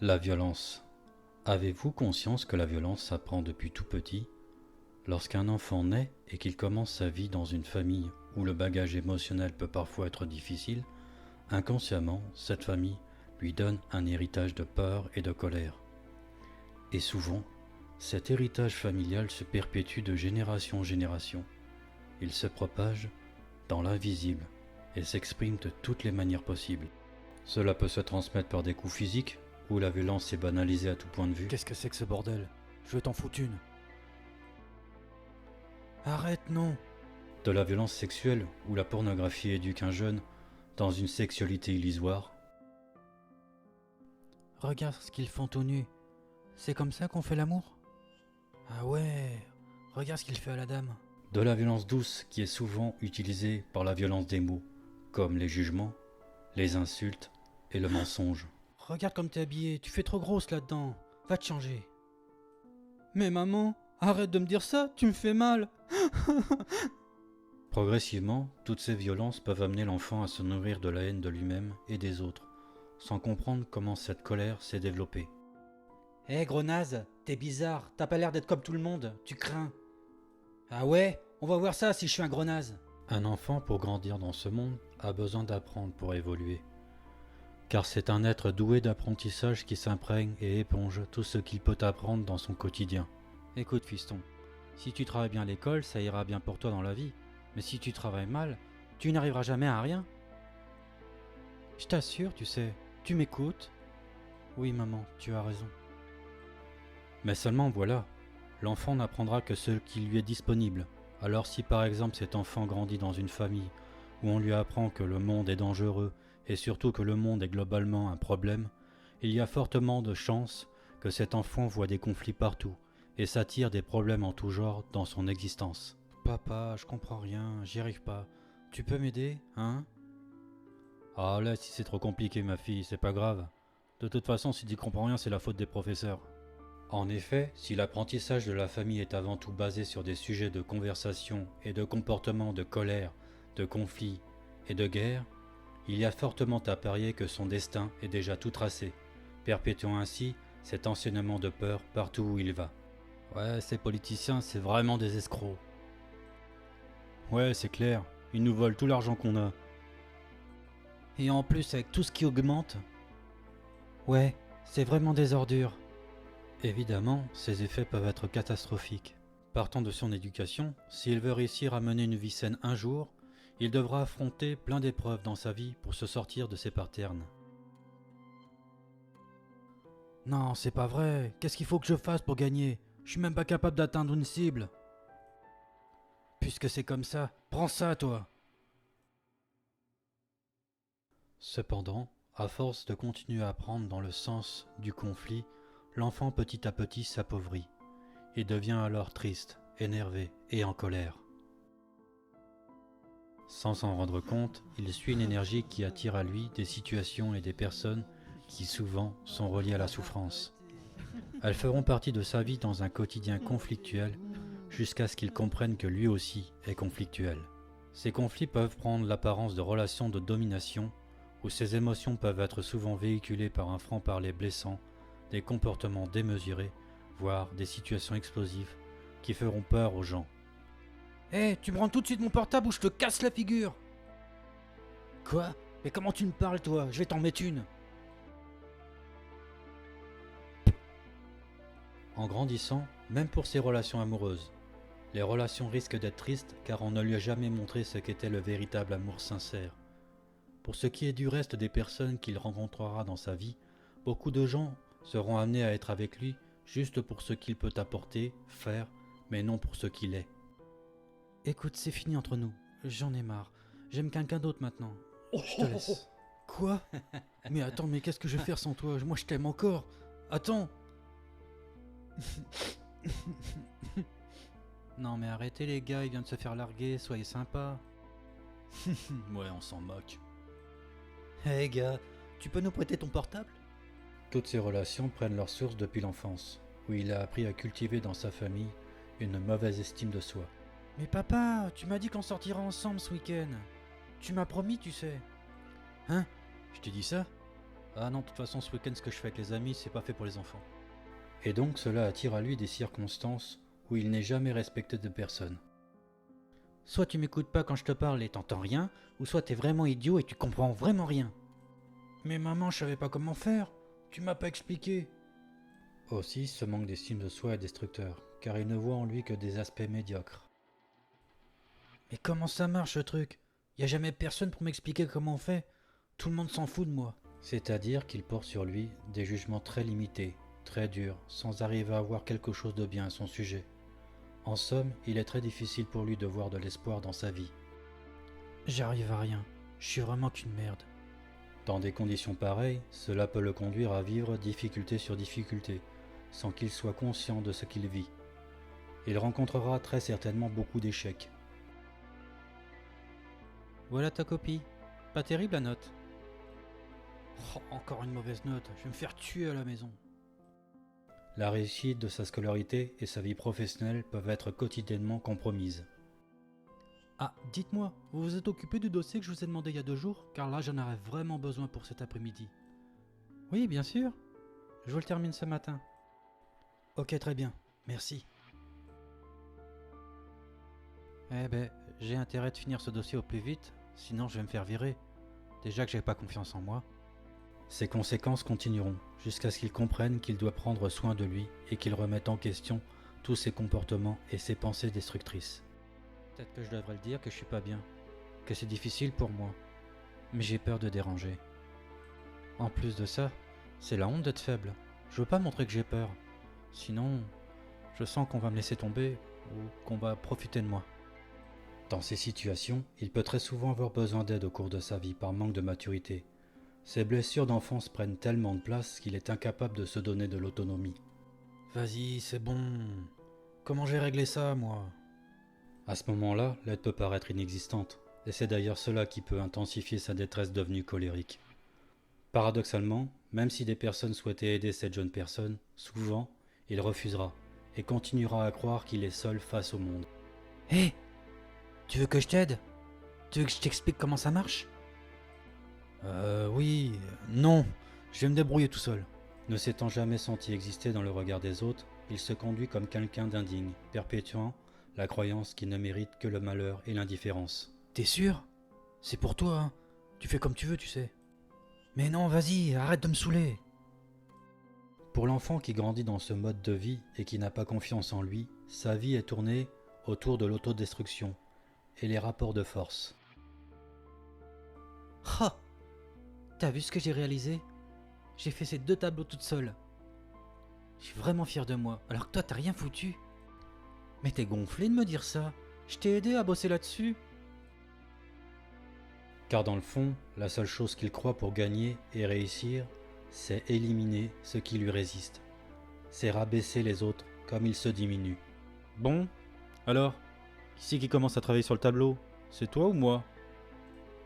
La violence. Avez-vous conscience que la violence s'apprend depuis tout petit? Lorsqu'un enfant naît et qu'il commence sa vie dans une famille où le bagage émotionnel peut parfois être difficile, inconsciemment, cette famille lui donne un héritage de peur et de colère. Et souvent, cet héritage familial se perpétue de génération en génération. Il se propage dans l'invisible et s'exprime de toutes les manières possibles. Cela peut se transmettre par des coups physiques, où la violence est banalisée à tout point de vue. Qu'est-ce que c'est que ce bordel? Je veux t'en foutre une. Arrête, non. De la violence sexuelle, où la pornographie éduque un jeune dans une sexualité illusoire. Regarde ce qu'ils font tout nu. C'est comme ça qu'on fait l'amour? Ah ouais, regarde ce qu'il fait à la dame. De la violence douce, qui est souvent utilisée par la violence des mots, comme les jugements, les insultes et le mensonge. Regarde comme t'es habillée, tu fais trop grosse là-dedans. Va te changer. Mais maman, arrête de me dire ça, tu me fais mal. Progressivement, toutes ces violences peuvent amener l'enfant à se nourrir de la haine de lui-même et des autres, sans comprendre comment cette colère s'est développée. Hé gros naze, t'es bizarre, t'as pas l'air d'être comme tout le monde, tu crains. Ah ouais, on va voir ça si je suis un gros naze. Un enfant, pour grandir dans ce monde, a besoin d'apprendre pour évoluer. Car c'est un être doué d'apprentissage qui s'imprègne et éponge tout ce qu'il peut apprendre dans son quotidien. Écoute fiston, si tu travailles bien à l'école, ça ira bien pour toi dans la vie. Mais si tu travailles mal, tu n'arriveras jamais à rien. Je t'assure, tu sais, tu m'écoutes. Oui maman, tu as raison. Mais seulement voilà, l'enfant n'apprendra que ce qui lui est disponible. Alors si par exemple cet enfant grandit dans une famille où on lui apprend que le monde est dangereux et surtout que le monde est globalement un problème, il y a fortement de chances que cet enfant voit des conflits partout et s'attire des problèmes en tout genre dans son existence. Papa, je comprends rien, j'y arrive pas. Tu peux m'aider, hein? Ah là, si c'est trop compliqué ma fille, c'est pas grave. De toute façon, si tu comprends rien, c'est la faute des professeurs. En effet, si l'apprentissage de la famille est avant tout basé sur des sujets de conversation et de comportement de colère, de conflit et de guerre, il y a fortement à parier que son destin est déjà tout tracé, perpétuant ainsi cet enseignement de peur partout où il va. Ouais, ces politiciens, c'est vraiment des escrocs. Ouais, c'est clair, ils nous volent tout l'argent qu'on a. Et en plus, avec tout ce qui augmente. Ouais, c'est vraiment des ordures. Évidemment, ces effets peuvent être catastrophiques. Partant de son éducation, s'il veut réussir à mener une vie saine un jour, il devra affronter plein d'épreuves dans sa vie pour se sortir de ces patterns. Non, c'est pas vrai. Qu'est-ce qu'il faut que je fasse pour gagner? Je suis même pas capable d'atteindre une cible. Puisque c'est comme ça, prends ça toi. Cependant, à force de continuer à prendre dans le sens du conflit, l'enfant petit à petit s'appauvrit et devient alors triste, énervé et en colère. Sans s'en rendre compte, il suit une énergie qui attire à lui des situations et des personnes qui souvent sont reliées à la souffrance. Elles feront partie de sa vie dans un quotidien conflictuel jusqu'à ce qu'il comprenne que lui aussi est conflictuel. Ces conflits peuvent prendre l'apparence de relations de domination où ces émotions peuvent être souvent véhiculées par un franc-parler blessant, des comportements démesurés, voire des situations explosives qui feront peur aux gens. Hé, tu me rends tout de suite mon portable ou je te casse la figure. Quoi? Mais comment tu me parles toi? Je vais t'en mettre une. En grandissant, même pour ses relations amoureuses, les relations risquent d'être tristes car on ne lui a jamais montré ce qu'était le véritable amour sincère. Pour ce qui est du reste des personnes qu'il rencontrera dans sa vie, beaucoup de gens seront amenés à être avec lui juste pour ce qu'il peut apporter, faire, mais non pour ce qu'il est. Écoute, c'est fini entre nous. J'en ai marre. J'aime quelqu'un d'autre maintenant. Je te laisse. Quoi? Mais attends, mais qu'est-ce que je vais faire sans toi? Moi je t'aime encore. Attends. Non mais arrêtez les gars, il vient de se faire larguer, soyez sympa. Ouais, on s'en moque. Hé gars, tu peux nous prêter ton portable? Toutes ces relations prennent leur source depuis l'enfance, où il a appris à cultiver dans sa famille une mauvaise estime de soi. Mais papa, tu m'as dit qu'on sortira ensemble ce week-end. Tu m'as promis, tu sais. Hein? Je t'ai dit ça? Ah non, de toute façon, ce week-end, ce que je fais avec les amis, c'est pas fait pour les enfants. Et donc cela attire à lui des circonstances où il n'est jamais respecté de personne. Soit tu m'écoutes pas quand je te parle et t'entends rien, ou soit t'es vraiment idiot et tu comprends vraiment rien. Mais maman, je savais pas comment faire. Tu m'as pas expliqué. Aussi, ce manque d'estime de soi est destructeur, car il ne voit en lui que des aspects médiocres. Mais comment ça marche ce truc? Y a jamais personne pour m'expliquer comment on fait. Tout le monde s'en fout de moi. C'est-à-dire qu'il porte sur lui des jugements très limités, très durs, sans arriver à voir quelque chose de bien à son sujet. En somme, il est très difficile pour lui de voir de l'espoir dans sa vie. J'arrive à rien. Je suis vraiment qu'une merde. Dans des conditions pareilles, cela peut le conduire à vivre difficulté sur difficulté, sans qu'il soit conscient de ce qu'il vit. Il rencontrera très certainement beaucoup d'échecs. Voilà ta copie. Pas terrible la note. Oh, encore une mauvaise note. Je vais me faire tuer à la maison. La réussite de sa scolarité et sa vie professionnelle peuvent être quotidiennement compromises. Ah, dites-moi, vous vous êtes occupé du dossier que je vous ai demandé il y a 2 jours? Car là, j'en aurais vraiment besoin pour cet après-midi. Oui, bien sûr. Je vous le termine ce matin. Ok, très bien. Merci. Eh ben, j'ai intérêt de finir ce dossier au plus vite, sinon je vais me faire virer. Déjà que j'ai pas confiance en moi. Ses conséquences continueront, jusqu'à ce qu'il comprenne qu'il doit prendre soin de lui et qu'il remette en question tous ses comportements et ses pensées destructrices. Peut-être que je devrais le dire que je suis pas bien, que c'est difficile pour moi, mais j'ai peur de déranger. En plus de ça, c'est la honte d'être faible. Je veux pas montrer que j'ai peur, sinon je sens qu'on va me laisser tomber ou qu'on va profiter de moi. Dans ces situations, il peut très souvent avoir besoin d'aide au cours de sa vie par manque de maturité. Ses blessures d'enfance prennent tellement de place qu'il est incapable de se donner de l'autonomie. Vas-y, c'est bon. Comment j'ai réglé ça, moi? À ce moment-là, l'aide peut paraître inexistante, et c'est d'ailleurs cela qui peut intensifier sa détresse devenue colérique. Paradoxalement, même si des personnes souhaitaient aider cette jeune personne, souvent, il refusera, et continuera à croire qu'il est seul face au monde. Hé! Tu veux que je t'aide? Tu veux que je t'explique comment ça marche? Oui, non, je vais me débrouiller tout seul. Ne s'étant jamais senti exister dans le regard des autres, il se conduit comme quelqu'un d'indigne, perpétuant la croyance qu'il ne mérite que le malheur et l'indifférence. T'es sûr? C'est pour toi, hein. Tu fais comme tu veux, tu sais. Mais non, vas-y, arrête de me saouler. Pour l'enfant qui grandit dans ce mode de vie et qui n'a pas confiance en lui, sa vie est tournée autour de l'autodestruction et les rapports de force. Ah! T'as vu ce que j'ai réalisé? J'ai fait ces 2 tableaux toute seule. Je suis vraiment fier de moi, alors que toi t'as rien foutu. Mais t'es gonflé de me dire ça. Je t'ai aidé à bosser là-dessus. Car dans le fond, la seule chose qu'il croit pour gagner et réussir, c'est éliminer ce qui lui résiste. C'est rabaisser les autres comme il se diminue. Bon, alors, qui c'est qui commence à travailler sur le tableau? C'est toi ou moi?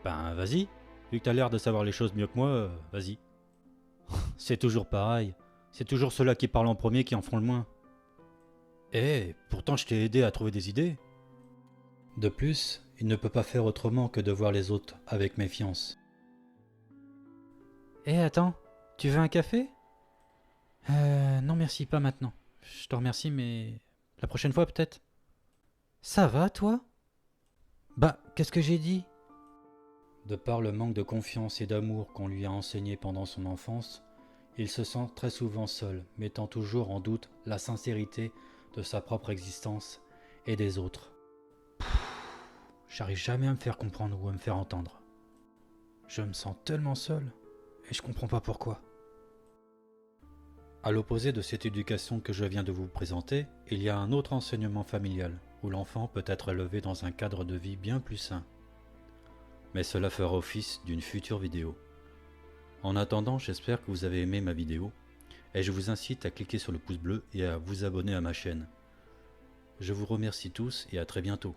Ben vas-y, vu que t'as l'air de savoir les choses mieux que moi, vas-y. C'est toujours pareil, c'est toujours ceux-là qui parlent en premier qui en font le moins. Eh, pourtant je t'ai aidé à trouver des idées. De plus, il ne peut pas faire autrement que de voir les autres avec méfiance. Eh, attends, tu veux un café? Non merci, pas maintenant. Je te remercie, mais la prochaine fois peut-être. Ça va, toi? Bah, qu'est-ce que j'ai dit? De par le manque de confiance et d'amour qu'on lui a enseigné pendant son enfance, il se sent très souvent seul, mettant toujours en doute la sincérité de sa propre existence et des autres. J'arrive jamais à me faire comprendre ou à me faire entendre. Je me sens tellement seul et je comprends pas pourquoi. À l'opposé de cette éducation que je viens de vous présenter, il y a un autre enseignement familial, où l'enfant peut être élevé dans un cadre de vie bien plus sain. Mais cela fera office d'une future vidéo. En attendant, j'espère que vous avez aimé ma vidéo, et je vous incite à cliquer sur le pouce bleu et à vous abonner à ma chaîne. Je vous remercie tous et à très bientôt.